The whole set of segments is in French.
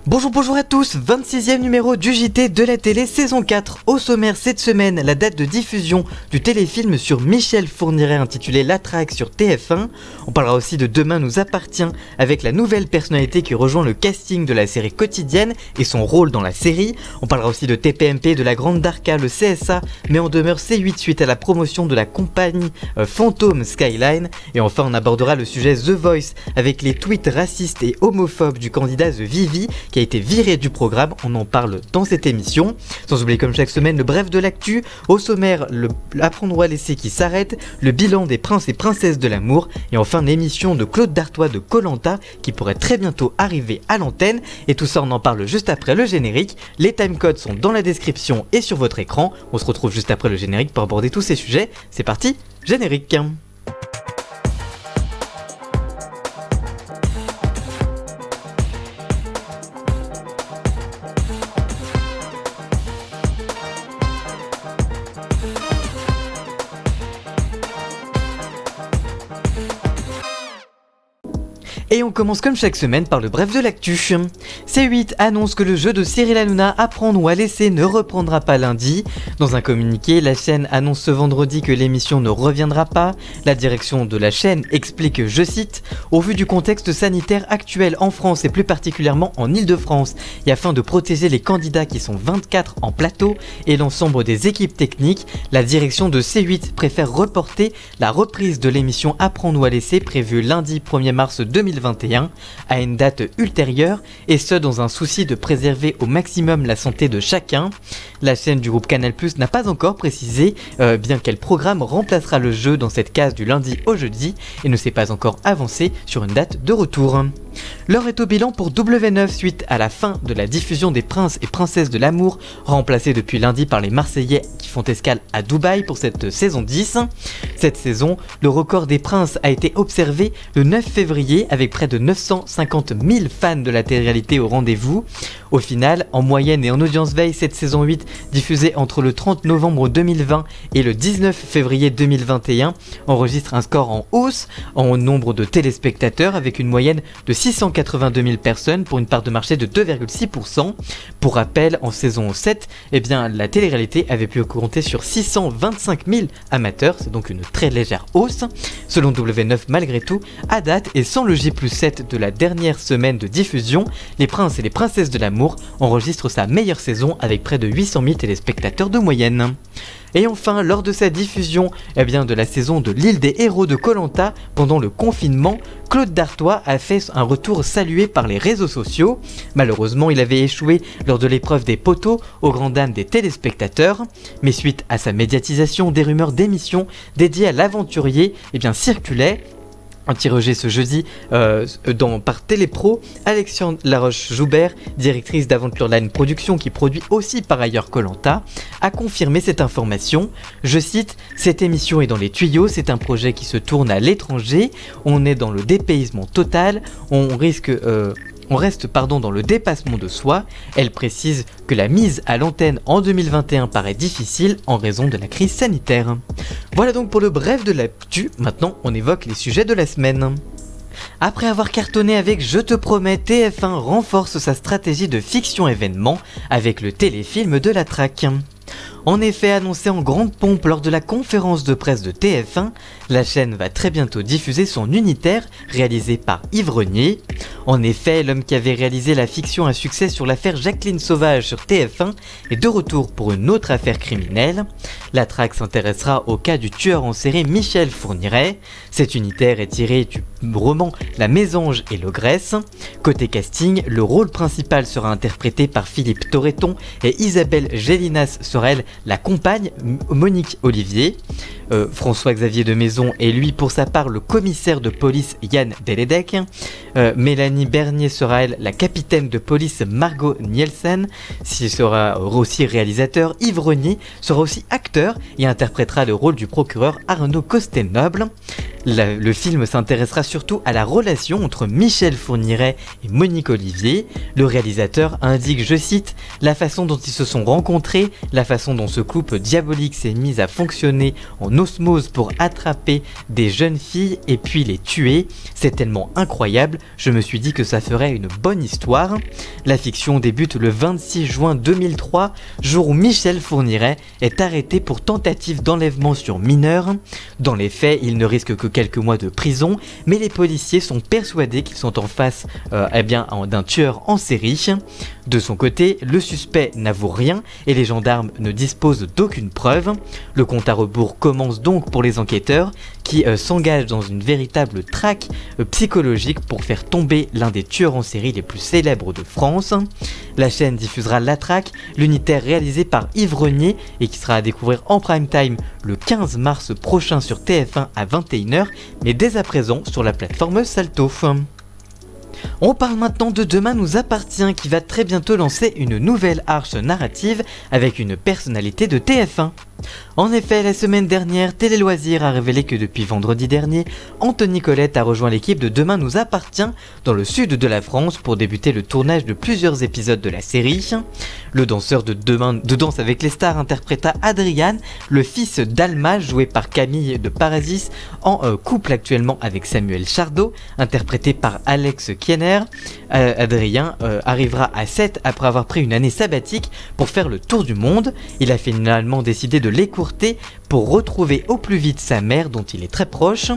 Bonjour à tous, 26e numéro du JT de la télé saison 4. Au sommaire cette semaine, la date de diffusion du téléfilm sur Michel Fourniret intitulé La Traque sur TF1. On parlera aussi de Demain nous appartient avec la nouvelle personnalité qui rejoint le casting de la série quotidienne et son rôle dans la série. On parlera aussi de TPMP, de la Grande Darka, le CSA, mais en demeure C8 suite à la promotion de la compagnie Fantôme Skyline. Et enfin on abordera le sujet The Voice avec les tweets racistes et homophobes du candidat The Vivi qui a été viré du programme, on en parle dans cette émission. Sans oublier comme chaque semaine le bref de l'actu, au sommaire le Apprendre ou à laisser qui s'arrête, le bilan des princes et princesses de l'amour et enfin l'émission de Claude Dartois de Koh-Lanta qui pourrait très bientôt arriver à l'antenne et tout ça on en parle juste après le générique. Les timecodes sont dans la description et sur votre écran, on se retrouve juste après le générique pour aborder tous ces sujets. C'est parti, générique. Et on commence comme chaque semaine par le bref de l'actu. C8 annonce que le jeu de Cyril Hanouna Apprendre ou à laisser ne reprendra pas lundi. Dans un communiqué, la chaîne annonce ce vendredi que l'émission ne reviendra pas. La direction de la chaîne explique, je cite, « Au vu du contexte sanitaire actuel en France et plus particulièrement en Ile-de-France et afin de protéger les candidats qui sont 24 en plateau et l'ensemble des équipes techniques, la direction de C8 préfère reporter la reprise de l'émission Apprendre ou à laisser prévue lundi 1er mars 2021 à une date ultérieure et ce dans un souci de préserver au maximum la santé de chacun. La chaîne du groupe Canal+ n'a pas encore précisé bien quel programme remplacera le jeu dans cette case du lundi au jeudi et ne s'est pas encore avancé sur une date de retour. L'heure est au bilan pour W9 suite à la fin de la diffusion des Princes et Princesses de l'amour, remplacés depuis lundi par les Marseillais qui font escale à Dubaï pour cette saison 10. Cette saison, le record des Princes a été observé le 9 février avec près de 950 000 fans de la télé-réalité au rendez-vous. Au final, en moyenne et en audience veille, cette saison 8, diffusée entre le 30 novembre 2020 et le 19 février 2021, enregistre un score en hausse en nombre de téléspectateurs avec une moyenne de 682 000 personnes pour une part de marché de 2,6%. Pour rappel, en saison 7, la télé-réalité avait pu compter sur 625 000 amateurs, c'est donc une très légère hausse. Selon W9, malgré tout, à date et sans le J+7 de la dernière semaine de diffusion, les Princes et les Princesses de l'amour enregistrent sa meilleure saison avec près de 800 000 téléspectateurs de moyenne. Et enfin, lors de sa diffusion de la saison de l'île des héros de Koh-Lanta pendant le confinement, Claude Dartois a fait un retour salué par les réseaux sociaux. Malheureusement, il avait échoué lors de l'épreuve des poteaux aux grandes dames des téléspectateurs. Mais suite à sa médiatisation, des rumeurs d'émissions dédiées à l'aventurier circulaient. Interrogée ce jeudi par Télépro, Alexandre Laroche-Joubert, directrice d'Aventureline Productions qui produit aussi par ailleurs Koh-Lanta, a confirmé cette information. Je cite, « Cette émission est dans les tuyaux, c'est un projet qui se tourne à l'étranger, on est dans le dépaysement total, on reste dans le dépassement de soi. » Elle précise que la mise à l'antenne en 2021 paraît difficile en raison de la crise sanitaire. Voilà donc pour le bref de l'actu, maintenant on évoque les sujets de la semaine. Après avoir cartonné avec Je te promets, TF1 renforce sa stratégie de fiction événement avec le téléfilm de La Traque. En effet, annoncé en grande pompe lors de la conférence de presse de TF1, la chaîne va très bientôt diffuser son unitaire réalisé par Yves Renier. En effet, l'homme qui avait réalisé la fiction à succès sur l'affaire Jacqueline Sauvage sur TF1 est de retour pour une autre affaire criminelle. La Traque s'intéressera au cas du tueur en série Michel Fourniret. Cet unitaire est tiré du roman La Mésange et l'Ogresse. Côté casting, le rôle principal sera interprété par Philippe Torreton et Isabelle Gélinas sera elle la compagne Monique Olivier. François-Xavier de Maison est lui pour sa part le commissaire de police Yann Deledec. Mélanie Bernier sera elle la capitaine de police Margot Nielsen. S'il sera aussi réalisateur, Yves Renier sera aussi acteur et interprétera le rôle du procureur Arnaud Costel-Noble. Le film s'intéressera surtout à la relation entre Michel Fourniret et Monique Olivier. Le réalisateur indique, je cite, « La façon dont ils se sont rencontrés, la façon dont ce couple diabolique s'est mis à fonctionner en osmose pour attraper des jeunes filles et puis les tuer, c'est tellement incroyable, je me suis dit que ça ferait une bonne histoire. » La fiction débute le 26 juin 2003, jour où Michel Fourniret est arrêté pour tentative d'enlèvement sur mineur. Dans les faits, il ne risque que quelques mois de prison, mais les policiers sont persuadés qu'ils sont en face d'un tueur en série. De son côté, le suspect n'avoue rien et les gendarmes ne disposent d'aucune preuve. Le compte à rebours commence donc pour les enquêteurs qui s'engagent dans une véritable traque psychologique pour faire tomber l'un des tueurs en série les plus célèbres de France. La chaîne diffusera La Traque, l'unitaire réalisé par Yves Renier et qui sera à découvrir en prime time le 15 mars prochain sur TF1 à 21h, mais dès à présent sur la plateforme Salto. On parle maintenant de Demain nous appartient qui va très bientôt lancer une nouvelle arche narrative avec une personnalité de TF1. En effet, la semaine dernière, Télé Loisirs a révélé que depuis vendredi dernier, Anthony Colette a rejoint l'équipe de Demain nous appartient dans le sud de la France pour débuter le tournage de plusieurs épisodes de la série. Le danseur de Danse avec les stars interpréta Adrien, le fils d'Alma joué par Camille de Parasis, en couple actuellement avec Samuel Chardot, interprété par Alex Kiener. Adrien arrivera à 7 après avoir pris une année sabbatique pour faire le tour du monde. Il a finalement décidé de l'écourter pour retrouver au plus vite sa mère dont il est très proche.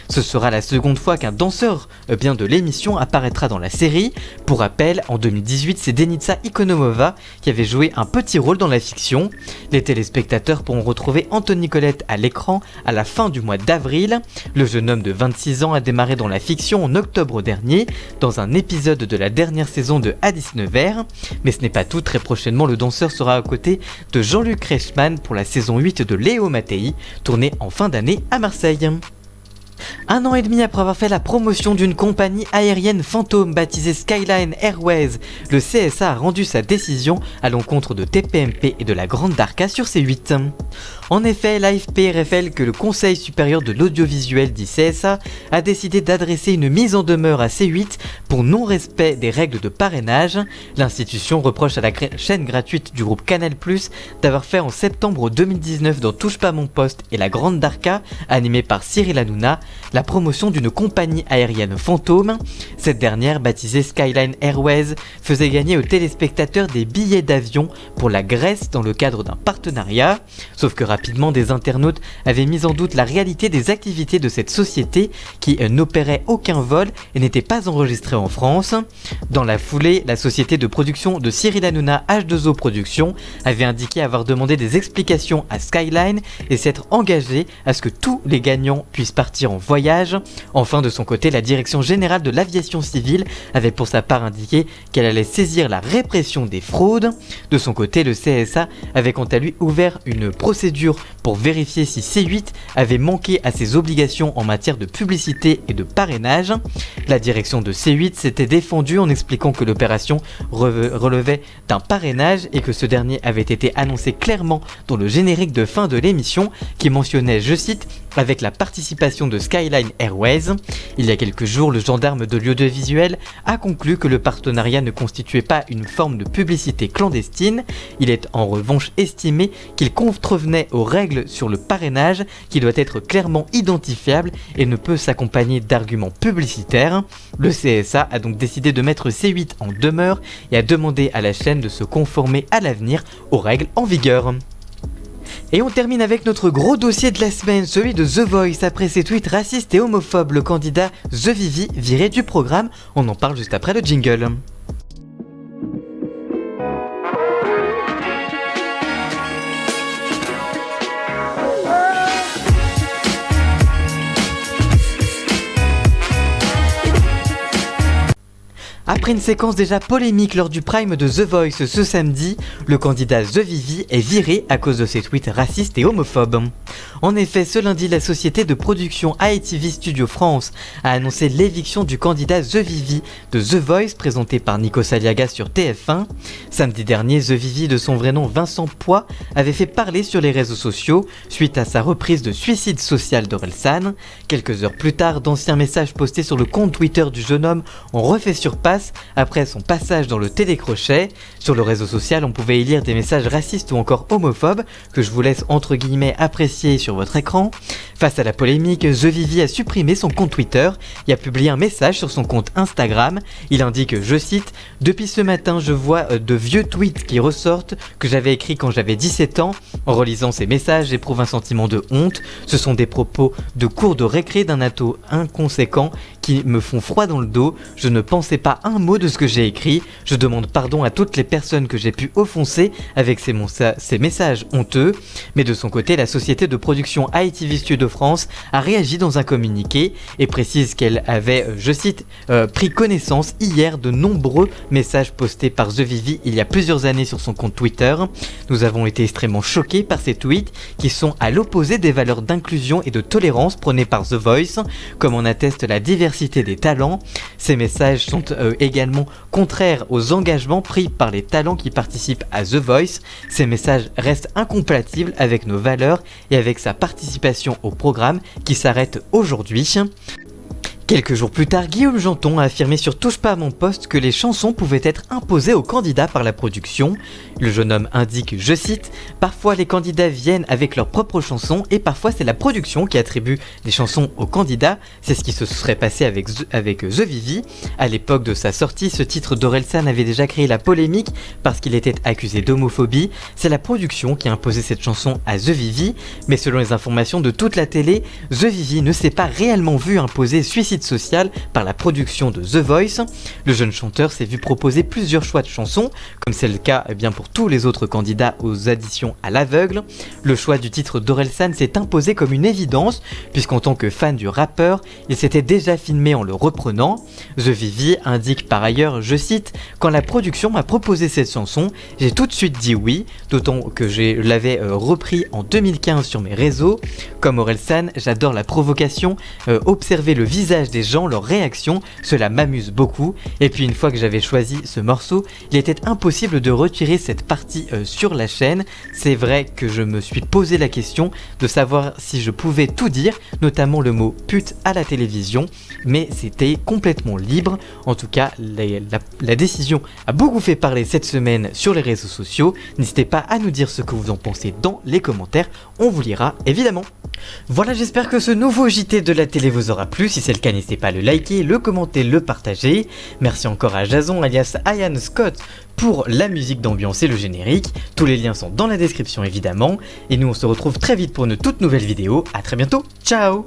Ce sera la seconde fois qu'un danseur de l'émission apparaîtra dans la série. Pour rappel, en 2018, c'est Denitsa Ikonomova qui avait joué un petit rôle dans la fiction. Les téléspectateurs pourront retrouver Anthony Colette à l'écran à la fin du mois d'avril. Le jeune homme de 26 ans a démarré dans la fiction en octobre dernier, dans un épisode de la dernière saison de Addis Nevers. Mais ce n'est pas tout, très prochainement le danseur sera à côté de Jean-Luc Reichmann pour la saison 8 de Léo Mattei, tournée en fin d'année à Marseille. Un an et demi après avoir fait la promotion d'une compagnie aérienne fantôme baptisée Skyline Airways, le CSA a rendu sa décision à l'encontre de TPMP et de la Grande Darka sur C8. En effet, l'AFP révèle que le Conseil supérieur de l'audiovisuel dit CSA a décidé d'adresser une mise en demeure à C8 pour non-respect des règles de parrainage. L'institution reproche à la chaîne gratuite du groupe Canal+ d'avoir fait en septembre 2019 dans Touche pas mon poste et la Grande Darka, animée par Cyril Hanouna, la promotion d'une compagnie aérienne fantôme. Cette dernière, baptisée Skyline Airways, faisait gagner aux téléspectateurs des billets d'avion pour la Grèce dans le cadre d'un partenariat. Sauf que rapidement, des internautes avaient mis en doute la réalité des activités de cette société qui n'opérait aucun vol et n'était pas enregistrée en France. Dans la foulée, la société de production de Cyril Hanouna, H2O Productions, avait indiqué avoir demandé des explications à Skyline et s'être engagé à ce que tous les gagnants puissent partir en voyage. Enfin, de son côté, la Direction Générale de l'Aviation Civile avait pour sa part indiqué qu'elle allait saisir la répression des fraudes. De son côté, le CSA avait quant à lui ouvert une procédure pour vérifier si C8 avait manqué à ses obligations en matière de publicité et de parrainage. La direction de C8 s'était défendue en expliquant que l'opération relevait d'un parrainage et que ce dernier avait été annoncé clairement dans le générique de fin de l'émission qui mentionnait, je cite, « avec la participation de Skyline Airways ». Il y a quelques jours, le gendarme de l'audiovisuel a conclu que le partenariat ne constituait pas une forme de publicité clandestine. Il est en revanche estimé qu'il contrevenait aux règles sur le parrainage qui doit être clairement identifiable et ne peut s'accompagner d'arguments publicitaires. Le CSA a donc décidé de mettre C8 en demeure et a demandé à la chaîne de se conformer à l'avenir aux règles en vigueur. Et on termine avec notre gros dossier de la semaine, celui de The Voice. Après ses tweets racistes et homophobes, le candidat The Vivi viré du programme. On en parle juste après le jingle. Après une séquence déjà polémique lors du prime de The Voice ce samedi, le candidat The Vivi est viré à cause de ses tweets racistes et homophobes. En effet, ce lundi, la société de production ITV Studio France a annoncé l'éviction du candidat The Vivi de The Voice présenté par Nico Saliaga sur TF1. Samedi dernier, The Vivi, de son vrai nom Vincent Poix, avait fait parler sur les réseaux sociaux suite à sa reprise de Suicide social d'Orelsan. Quelques heures plus tard, d'anciens messages postés sur le compte Twitter du jeune homme ont refait surface après son passage dans le télécrochet. Sur le réseau social, on pouvait y lire des messages racistes ou encore homophobes que je vous laisse entre guillemets apprécier sur votre écran. Face à la polémique, The Vivi a supprimé son compte Twitter et a publié un message sur son compte Instagram. Il indique, je cite, « Depuis ce matin, je vois de vieux tweets qui ressortent que j'avais écrits quand j'avais 17 ans. En relisant ces messages, j'éprouve un sentiment de honte. Ce sont des propos de cours de récré d'un ado inconséquent qui me font froid dans le dos. Je ne pensais pas un mot de ce que j'ai écrit. Je demande pardon à toutes les personnes que j'ai pu offenser avec ces messages honteux. » Mais de son côté, la société de production ITV Studio France a réagi dans un communiqué et précise qu'elle avait, je cite, pris connaissance hier de nombreux messages postés par The Vivi il y a plusieurs années sur son compte Twitter. Nous avons été extrêmement choqués par ces tweets qui sont à l'opposé des valeurs d'inclusion et de tolérance prônées par The Voice, comme en atteste la diversité des talents. Ces messages sont également contraires aux engagements pris par les talents qui participent à The Voice. Ces messages restent incompatibles avec nos valeurs et avec sa participation au programme qui s'arrête aujourd'hui. Quelques jours plus tard, Guillaume Janton a affirmé sur Touche pas à mon poste que les chansons pouvaient être imposées aux candidats par la production. Le jeune homme indique, je cite, « Parfois les candidats viennent avec leurs propres chansons et parfois c'est la production qui attribue des chansons aux candidats. C'est ce qui se serait passé avec The Vivi. À l'époque de sa sortie, ce titre d'Orelsan avait déjà créé la polémique parce qu'il était accusé d'homophobie. C'est la production qui a imposé cette chanson à The Vivi, mais selon les informations de toute la télé, The Vivi ne s'est pas réellement vu imposer Suicide social par la production de The Voice. Le jeune chanteur s'est vu proposer plusieurs choix de chansons, comme c'est le cas bien pour tous les autres candidats aux auditions à l'aveugle. Le choix du titre d'Orelsan s'est imposé comme une évidence, puisqu'en tant que fan du rappeur, il s'était déjà filmé en le reprenant. The Vivi indique par ailleurs, je cite, « Quand la production m'a proposé cette chanson, j'ai tout de suite dit oui, d'autant que je l'avais repris en 2015 sur mes réseaux. Comme Orelsan, j'adore la provocation, observer le visage des gens, leurs réactions, cela m'amuse beaucoup. Et puis une fois que j'avais choisi ce morceau, il était impossible de retirer cette partie sur la chaîne. C'est vrai que je me suis posé la question de savoir si je pouvais tout dire, notamment le mot pute à la télévision, mais c'était complètement libre. En tout cas, la décision a beaucoup fait parler cette semaine sur les réseaux sociaux. N'hésitez pas à nous dire ce que vous en pensez dans les commentaires, on vous lira évidemment. Voilà, j'espère que ce nouveau JT de la télé vous aura plu. Si c'est le cas, n'hésitez pas à le liker, le commenter, le partager. Merci encore à Jason alias Ian Scott pour la musique d'ambiance et le générique. Tous les liens sont dans la description évidemment. Et nous on se retrouve très vite pour une toute nouvelle vidéo. A très bientôt, ciao.